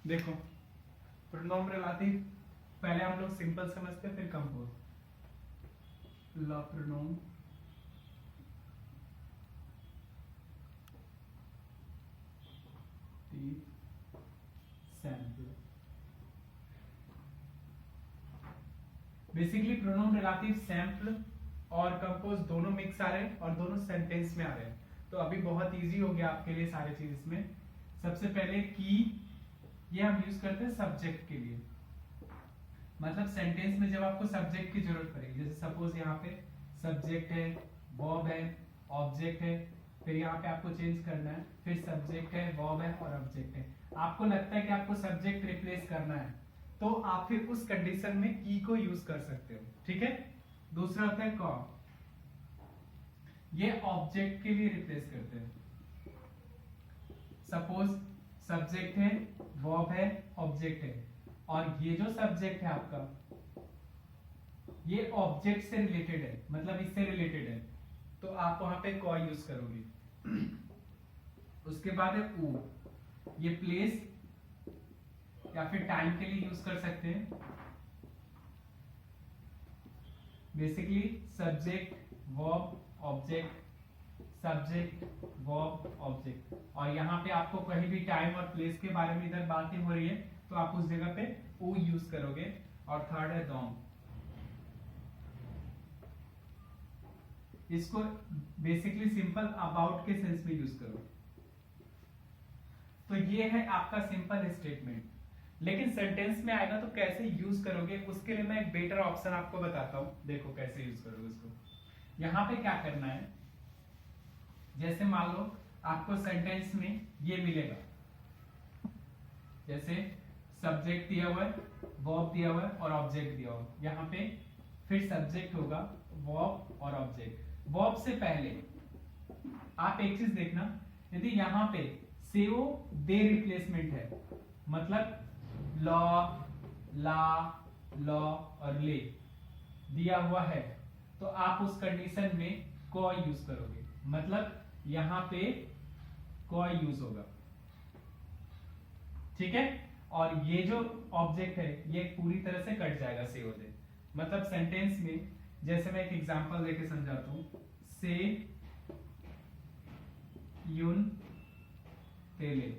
देखो pronoun relative पहले हम लोग सिंपल समझते हैं फिर कंपोज। ला pronoun sample. Basically pronoun relative sample और कंपोज दोनों मिक्स आ रहे हैं और दोनों सेंटेंस में आ रहे हैं। तो अभी बहुत इजी हो गया आपके लिए सारी चीज इसमें। सबसे पहले की ये हम यूज करते हैं सब्जेक्ट के लिए, मतलब सेंटेंस में जब आपको सब्जेक्ट की जरूरत पड़ेगी। जैसे सपोज यहाँ पे सब्जेक्ट है, वर्ब है, ऑब्जेक्ट है, फिर यहाँ पे आपको चेंज करना है, फिर सब्जेक्ट है, वर्ब है और ऑब्जेक्ट है। आपको लगता है कि आपको सब्जेक्ट रिप्लेस करना है तो आप फिर उस कंडीशन में की को यूज कर सकते हो, ठीक है। दूसरा होता है कॉ, ये ऑब्जेक्ट के लिए रिप्लेस करते हैं। सपोज सब्जेक्ट है, वर्ब है, ऑब्जेक्ट है और ये जो सब्जेक्ट है आपका ये ऑब्जेक्ट से रिलेटेड है, मतलब इससे रिलेटेड है, तो आप वहां पे कॉ यूज करोगे। उसके बाद है ऊ, ये प्लेस या फिर टाइम के लिए यूज कर सकते हैं। Basically subject verb object, subject verb object, और यहाँ पे आपको कहीं भी टाइम और प्लेस के बारे में इधर बातें हो रही है तो आप उस जगह पे ऊ यूज करोगे। और थर्ड है डोम, इसको बेसिकली सिंपल अबाउट के सेंस में यूज करो। तो ये है आपका सिंपल स्टेटमेंट। लेकिन सेंटेंस में आएगा तो कैसे यूज करोगे उसके लिए मैं एक बेटर ऑप्शन आपको बताता हूं। देखो कैसे यूज करोगे उसको। यहां पे क्या करना है, जैसे मान लो आपको सेंटेंस में ये मिलेगा, जैसे सब्जेक्ट दिया हुआ है, वर्ब दिया हुआ है और ऑब्जेक्ट दिया हुआ है। यहां पे फिर सब्जेक्ट होगा, वर्ब और ऑब्जेक्ट। वर्ब से पहले आप एक चीज देखना, यदि यहां पे सेओ दे रिप्लेसमेंट है, मतलब लॉ, ला, लॉ और ले दिया हुआ है, तो आप उस कंडीशन में कॉ यूज करोगे, मतलब यहां पे कॉ यूज होगा, ठीक है। और ये जो ऑब्जेक्ट है ये पूरी तरह से कट जाएगा सेओ दे। मतलब सेंटेंस में जैसे मैं एक एग्जांपल देके समझाता हूं, से यून तेले,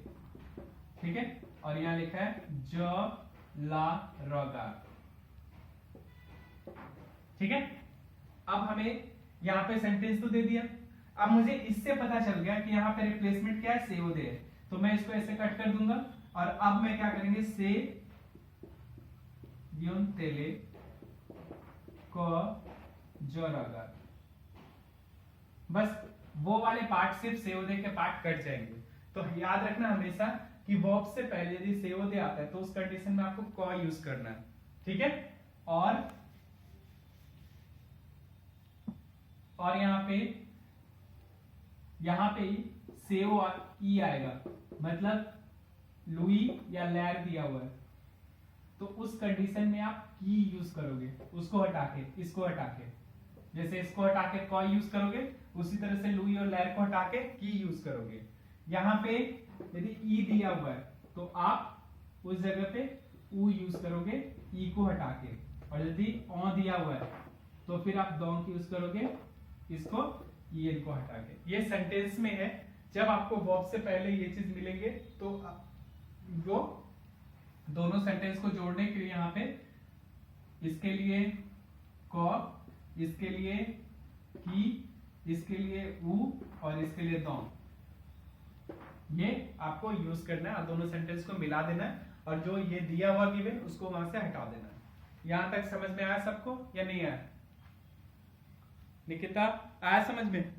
ठीक है, और यहां लिखा है ज ला रगा, ठीक है। अब हमें यहां पे सेंटेंस तो दे दिया, अब मुझे इससे पता चल गया कि यहां पे रिप्लेसमेंट क्या है, सेओ दे है, तो मैं इसको ऐसे कट कर दूंगा और अब मैं क्या करेंगे, से यून तेले को जोरागा। बस वो वाले पार्ट, सिर्फ सेओदे के पार्ट कट जाएंगे। तो याद रखना हमेशा कि वर्ब से पहले यदि सेओदे आता है तो उस कंडीशन में आपको कॉ यूज करना है, ठीक है। और यहां पे सेओ ई आएगा, मतलब लुई या लैर दिया हुआ है, तो उस कंडीशन में आप की यूज करोगे, उसको हटा के, इसको हटा के। जैसे इसको हटा के कॉ यूज करोगे, उसी तरह से लुई और लैर को हटा के की यूज करोगे। यहां पे यदि ई दिया हुआ है तो आप उस जगह पे ऊ यूज करोगे, ई को हटा के। और यदि ओ दिया हुआ है तो फिर आप डोंट यूज करोगे, इसको ई को हटा के। ये सेंटेंस में है, जब आपको वर्ब से पहले ये चीज मिलेंगे तो वो दोनों सेंटेंस को जोड़ने के लिए यहाँ पे इसके लिए कॉ, इसके लिए की, इसके लिए ऊ और इसके लिए डोंट, ये आपको यूज करना है और दोनों सेंटेंस को मिला देना है और जो ये दिया हुआ गिवन उसको वहां से हटा देना है। यहां तक समझ में आया सबको या नहीं आया? निकिता आया समझ में?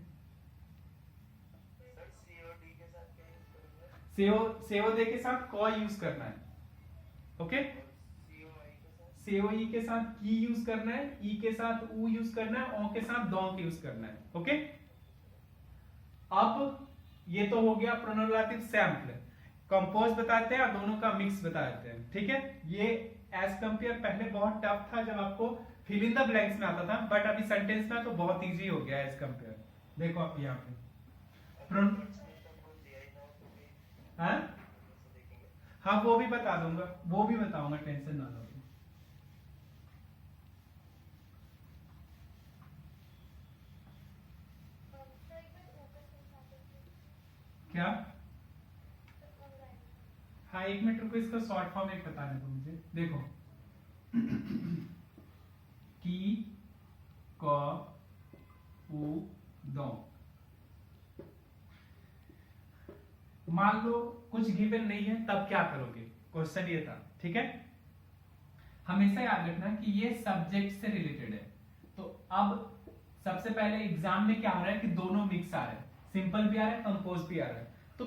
सीओ के साथ कॉ यूज करना है, ओके। सीओई के साथ की यूज करना है, ई के साथ ऊ यूज करना है, ओ के साथ डोंट यूज करना है, ओके। अब ये तो हो गया प्रोनाउन सैंपल, कंपोज बताते हैं और दोनों का मिक्स बताते हैं, ठीक है। ये एज कंपेयर पहले बहुत टफ था जब आपको फिल इन द ब्लैंक्स में आता था, बट अभी सेंटेंस में तो बहुत इजी हो गया एज कंपेयर। देखो आप यहाँ पे हाँ वो भी बता दूंगा, वो भी बताऊंगा, टेंशन ना लो। क्या? हाँ 1 मिनट रुको, इसका शॉर्ट फॉर्म एक बताने दो मुझे। देखो की क उ दो, मान लो कुछ गिवन नहीं है तब क्या करोगे, क्वेश्चन ये था, ठीक है। हमेशा याद रखना कि ये सब्जेक्ट से रिलेटेड है। तो अब सबसे पहले एग्जाम में क्या हो रहा है कि दोनों मिक्स आ रहे हैं, सिंपल भी आ रहा है, कंपोज भी आ रहा है। तो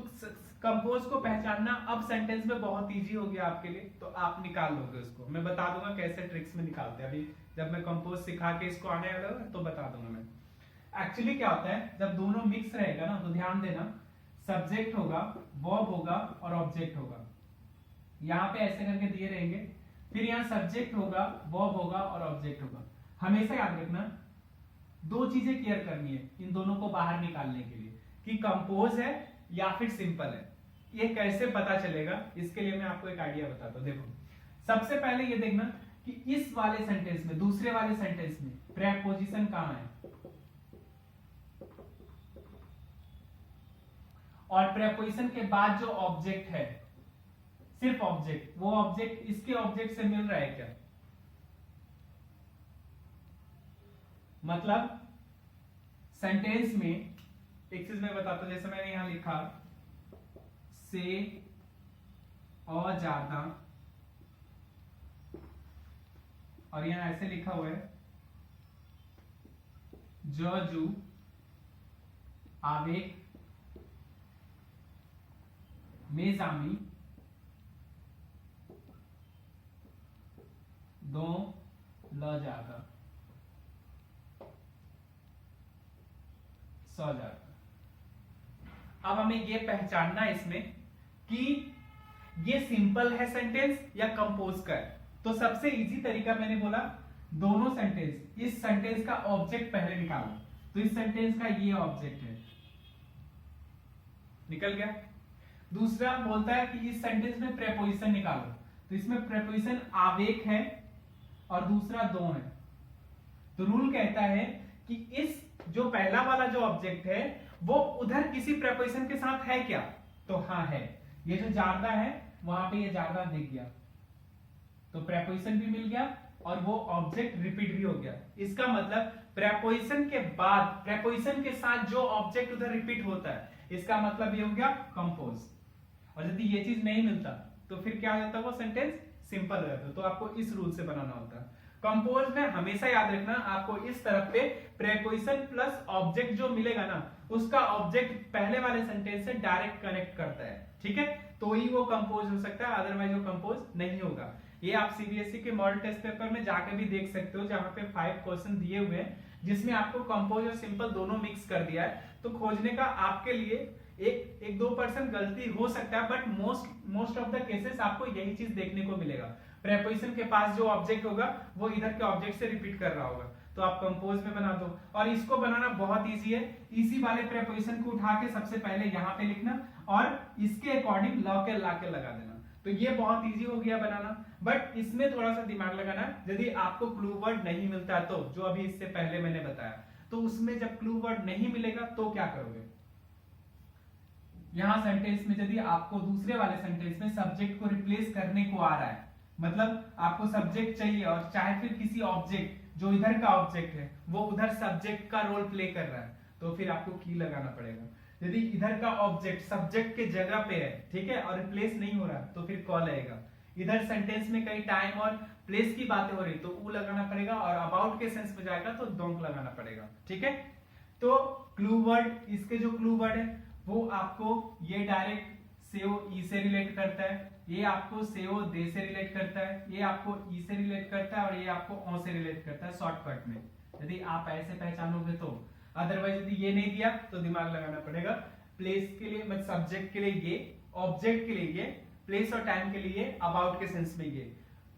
कंपोज को पहचानना अब सेंटेंस में बहुत इजी हो गया आपके लिए, तो आप निकाल लोगे उसको। मैं बता दूंगा कैसे ट्रिक्स में निकालते हैं, अभी जब मैं कंपोज सिखा के इसको आने वाला है तो बता दूंगा मैं। एक्चुअली क्या होता है, जब दोनों मिक्स रहेगा ना, तो ध्यान देना, सब्जेक्ट होगा, वर्ब होगा और ऑब्जेक्ट होगा। यहाँ पे ऐसे करके दिए रहेंगे, फिर यहाँ सब्जेक्ट होगा, वर्ब होगा और ऑब्जेक्ट होगा। हमेशा याद रखना दो चीजें क्लियर करनी है इन दोनों को बाहर निकालने के लिए, कि कंपोज है या फिर सिंपल है। ये कैसे पता चलेगा, इसके लिए मैं आपको एक आइडिया बताता हूं। देखो सबसे पहले ये देखना कि इस वाले सेंटेंस में, दूसरे वाले सेंटेंस में प्रेपोजिशन कहां है, और प्रेपोजिशन के बाद जो ऑब्जेक्ट है, सिर्फ ऑब्जेक्ट, वो ऑब्जेक्ट इसके ऑब्जेक्ट से मिल रहा है क्या। मतलब सेंटेंस में एक चीज मैं बताता हूं, जैसे मैंने यहां लिखा से और ज्यादा, और यहां ऐसे लिखा हुआ है जो जू आवेग मेजामी दो ल ज्यादा सौ ज्यादा। अब हमें ये पहचानना है इसमें कि ये सिंपल है सेंटेंस या कंपोज का है। तो सबसे इजी तरीका मैंने बोला, दोनों सेंटेंस, इस सेंटेंस का ऑब्जेक्ट पहले निकालो। तो इस सेंटेंस का ये ऑब्जेक्ट है, निकल गया। दूसरा बोलता है कि इस सेंटेंस में प्रेपोजिशन निकालो, तो इसमें प्रेपोजिशन आवेग है और दूसरा दो है। तो रूल कहता है कि इस जो पहला वाला जो ऑब्जेक्ट है वो उधर किसी प्रेपोजिशन के साथ है क्या, तो हाँ है। ये जो ज्यादा है वहां पे ये ज्यादा दिख गया, तो प्रेपोजिशन भी मिल गया और वो ऑब्जेक्ट रिपीट भी हो गया। इसका मतलब प्रेपोजिशन के बाद, प्रेपोजिशन के साथ जो ऑब्जेक्ट उधर रिपीट होता है, इसका मतलब ये हो गया कंपोज। और यदि ये चीज नहीं मिलता तो फिर क्या होता है, वो सेंटेंस सिंपल हो जाता है। तो आपको इस रूल से बनाना होता है। कंपोज में हमेशा याद रखना, आपको इस तरफ पे प्रेपोजिशन प्लस ऑब्जेक्ट जो मिलेगा ना, उसका ऑब्जेक्ट पहले वाले सेंटेंस से डायरेक्ट कनेक्ट करता है, ठीक है, तो ही वो कंपोज हो सकता है, अदरवाइज वो कंपोज नहीं होगा। ये आप सीबीएसई के मॉडल टेस्ट पेपर में जाके भी देख सकते हो, जहां पे 5 क्वेश्चन दिए हुए हैं जिसमें आपको कंपोज और सिंपल दोनों मिक्स कर दिया है। तो खोजने का आपके लिए एक 2% गलती हो सकता है, but most of the cases आपको यही चीज देखने को मिलेगा। प्रेपोजिशन के पास जो ऑब्जेक्ट होगा वो इधर के ऑब्जेक्ट से रिपीट कर रहा होगा, तो आप कंपोज में बना दो। और इसको बनाना बहुत इजी है, इसी वाले प्रेपोजिशन को उठा के सबसे पहले यहाँ पे लिखना और इसके अकॉर्डिंग ला के लगा देना। तो ये बहुत इजी हो गया बनाना, बट इसमें थोड़ा सा दिमाग लगाना। यदि आपको क्लू वर्ड नहीं मिलता है तो, जो अभी इससे पहले मैंने बताया, तो उसमें जब क्लू वर्ड नहीं मिलेगा तो क्या करोगे। यहां सेंटेंस में यदि आपको दूसरे वाले सेंटेंस में सब्जेक्ट को रिप्लेस करने को आ रहा है, मतलब आपको सब्जेक्ट चाहिए और चाहे फिर किसी ऑब्जेक्ट जो इधर का ऑब्जेक्ट है वो उधर सब्जेक्ट का रोल प्ले कर रहा है, तो फिर आपको की लगाना पड़ेगा। यदि इधर का ऑब्जेक्ट सब्जेक्ट के जगह पे है, ठीक है, और रिप्लेस नहीं हो रहा, तो फिर कॉल आएगा। इधर सेंटेंस में कई टाइम और प्लेस की बातें हो रही तो ऊ लगाना पड़ेगा, और अबाउट के सेंस में जाएगा तो डोंट लगाना पड़ेगा, ठीक है। तो क्लू वर्ड, इसके जो क्लू वर्ड है वो आपको ये डायरेक्ट सेओ ई से रिलेट करता है, ये आपको सेओ दे से रिलेट करता है, ये आपको ई से रिलेट करता है और ये आपको ओ से रिलेट करता है शॉर्टकट में, यदि आप ऐसे पहचानोगे तो। अदरवाइज यदि ये नहीं दिया तो दिमाग लगाना पड़ेगा। प्लेस के लिए मतलब सब्जेक्ट के लिए ये, ऑब्जेक्ट के लिए ये, प्लेस और टाइम के लिए अबाउट के सेंस में ये।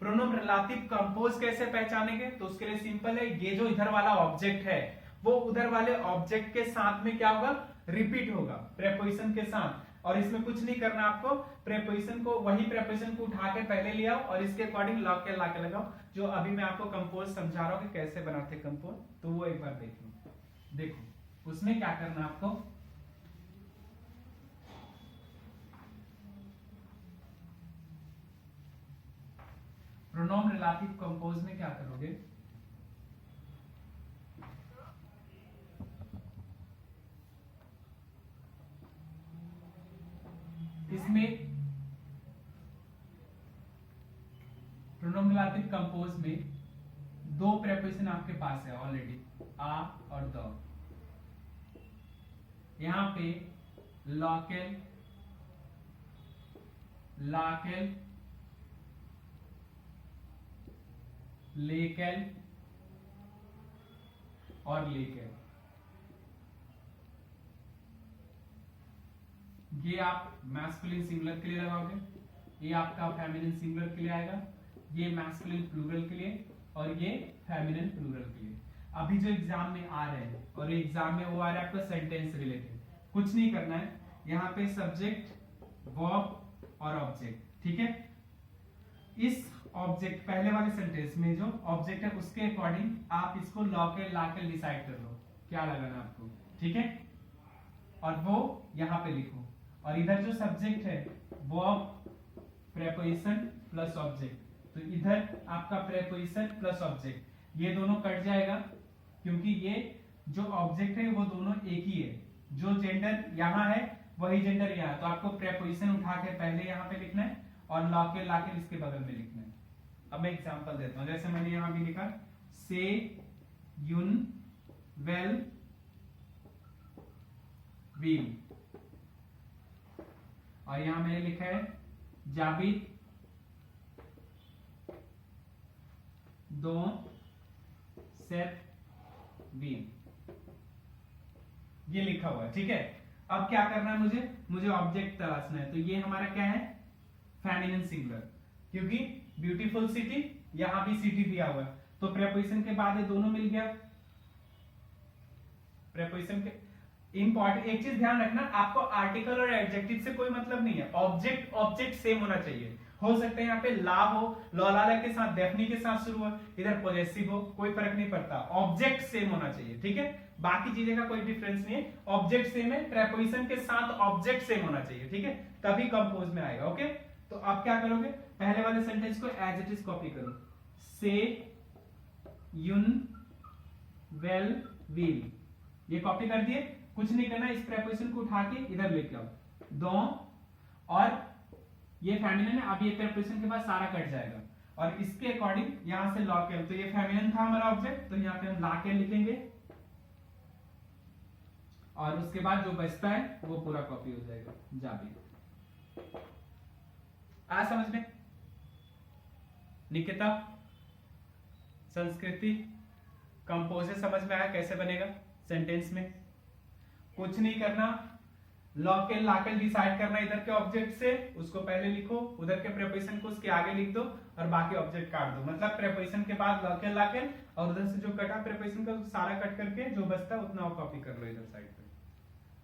प्रोनोम रिलेटिव कंपोज कैसे पहचानेंगे, तो उसके लिए सिंपल है, ये जो इधर वाला ऑब्जेक्ट है वो उधर वाले ऑब्जेक्ट के साथ में क्या होगा, रिपीट होगा प्रेपोजिशन के साथ, और इसमें कुछ नहीं करना आपको, प्रेपोजिशन को, वही प्रेपोजिशन को उठा के पहले ले आओ और इसके अकॉर्डिंग लॉकेल ला के लगाओ, जो अभी मैं आपको कंपोज समझा रहा हूँ कि कैसे बनाते कंपोज, तो वो एक बार देख लो। देखो उसमें क्या करना आपको, प्रोनाउन रिलेटिव कंपोज में क्या करोगे, इसमें प्रोनाउन रिलेटिव कंपोज में दो प्रेपोजिशन आपके पास है ऑलरेडी, आ और द। यहां पे लॉकेल, लाकेल, लेकेल और लेकेल, ये आप मैस्कुलिन सिंगुलर के लिए लगाओगे, ये आपका फेमिनिन सिंगुलर के लिए आएगा, ये मैस्कुलिन प्लूरल के लिए और ये फेमिनिन प्लूरल के लिए। अभी जो एग्जाम में आ रहे हैं और एग्जाम में वो आ रहा है आपका सेंटेंस रिलेटेड, कुछ नहीं करना है, यहाँ पे सब्जेक्ट, वर्ब और ऑब्जेक्ट, ठीक है। इस ऑब्जेक्ट पहले वाले सेंटेंस में जो ऑब्जेक्ट है उसके अकॉर्डिंग आप इसको लॉकेल लाकेल डिसाइड कर लो क्या लगाना आपको, ठीक है, और वो यहां पे लिखो। और इधर जो सब्जेक्ट है वर्ब प्रेपोजिशन प्लस ऑब्जेक्ट, तो इधर आपका प्रेपोजिशन प्लस ऑब्जेक्ट ये दोनों कट जाएगा, क्योंकि ये जो ऑब्जेक्ट है वो दोनों एक ही है, जो जेंडर यहाँ है वही जेंडर यहाँ है, तो आपको प्रेपोजिशन उठा के पहले यहाँ पे लिखना है और लॉकेल लाकेल इसके बगल में लिखना है। अब मैं एग्जांपल देता हूं, जैसे मैंने यहां भी लिखा से यून वेल वील, और यहां मैंने लिखा है जाबित दो सेट वील, ये लिखा हुआ है, ठीक है। अब क्या करना है मुझे ऑब्जेक्ट तलाशना है, तो ये हमारा क्या है फेमिनिन सिंगुलर, क्योंकि ब्यूटीफुल सिटी, यहां भी सिटी दिया हुआ है, तो प्रेपोजिशन के बाद ये दोनों मिल गया। प्रेपोजिशन के इंपॉर्टेंट एक चीज ध्यान रखना, आपको आर्टिकल और एडजेक्टिव से कोई मतलब नहीं है, ऑब्जेक्ट सेम होना चाहिए। हो सकता है यहाँ पे ला हो, लौलाला के साथ डेफनी के साथ शुरू हो, इधर पॉजेसिव हो, कोई फर्क नहीं पड़ता, ऑब्जेक्ट सेम होना चाहिए, ठीक है। बाकी चीजें का कोई डिफरेंस नहीं है, ऑब्जेक्ट सेम है, प्रेपोजिशन के साथ ऑब्जेक्ट सेम होना चाहिए, ठीक है, तभी कंपोज में आएगा। ओके, तो आप क्या करोगे, पहले वाले सेंटेंस को एज इट इज कॉपी करो, से यून वेल वील, ये कॉपी कर दिए, कुछ नहीं करना, इस प्रेपोजिशन को उठा के इधर लेके आओ दो, और ये फेमिनिन है, अब ये प्रेपोजिशन के बाद सारा कट जाएगा, और इसके अकॉर्डिंग यहां से लॉकेल, तो ये फेमिनिन था हमारा ऑब्जेक्ट, तो यहां पे हम लाकेल लिखेंगे, और उसके बाद जो बचता है वो पूरा कॉपी हो जाएगा जाबी। आ समझ में? निकिता, संस्कृति, कंपोज समझ में आया कैसे बनेगा सेंटेंस में? कुछ नहीं करना, लॉकेल लाकेल डिसाइड करना इधर के ऑब्जेक्ट से, उसको पहले लिखो, उधर के प्रेपोजिशन को उसके आगे लिख दो और बाकी ऑब्जेक्ट काट दो, मतलब प्रेपोजिशन के बाद लॉकेल लाकेल, और उधर से जो कटा प्रेपोजिशन का सारा कट करके जो बचता है उतना कॉपी कर लो इधर साइड पे।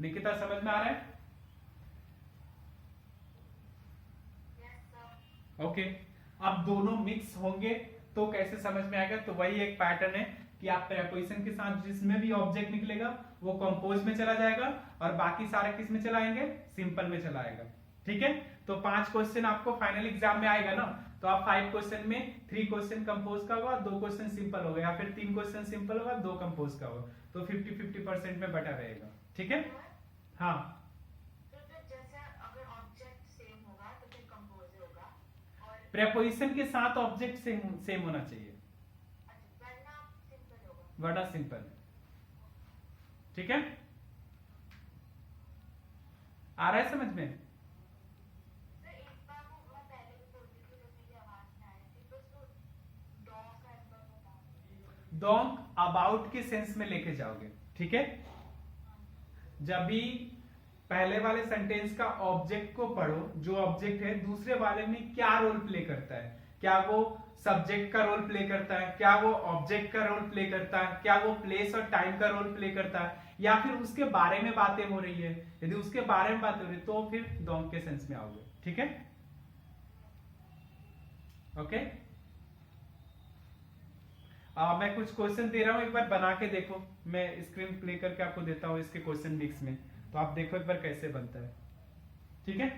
निकिता समझ में आ रहा है? ओके, अब दोनों मिक्स होंगे तो कैसे समझ में आएगा? तो वही एक पैटर्न है कि आप प्रेपोजिशन के साथ जिसमें भी ऑब्जेक्ट निकलेगा वो कंपोज में चला जाएगा और बाकी सारे किस में चलाएंगे? सिंपल में चलाएगा। ठीक है, तो 5 क्वेश्चन आपको फाइनल एग्जाम में आएगा ना, तो आप 5 क्वेश्चन में 3 क्वेश्चन कंपोज का होगा, 2 क्वेश्चन सिंपल होगा, या फिर 3 क्वेश्चन सिंपल होगा, 2 कंपोज का होगा, तो 50-50% में बटा रहेगा। ठीक है, हाँ। प्रेपोजिशन के साथ ऑब्जेक्ट सेम होना चाहिए, वरना सिंपल। ठीक है, आ रहा है समझ में? डोंक अबाउट के सेंस में लेके जाओगे। ठीक है, जब भी पहले वाले सेंटेंस का ऑब्जेक्ट को पढ़ो, जो ऑब्जेक्ट है दूसरे वाले में क्या रोल प्ले करता है, क्या वो सब्जेक्ट का रोल प्ले करता है, क्या वो ऑब्जेक्ट का रोल प्ले करता है, क्या वो प्लेस और टाइम का रोल प्ले करता है, या फिर उसके बारे में बातें हो रही है। यदि उसके बारे में बातें हो रही है तो फिर डोंट के सेंस में आओगे। ठीक है, ओके। मैं कुछ क्वेश्चन दे रहा हूं, एक बार बना के देखो। मैं स्क्रीन प्ले करके आपको देता हूं इसके क्वेश्चन मिक्स में, तो आप देखो एक बार कैसे बनता है। ठीक है।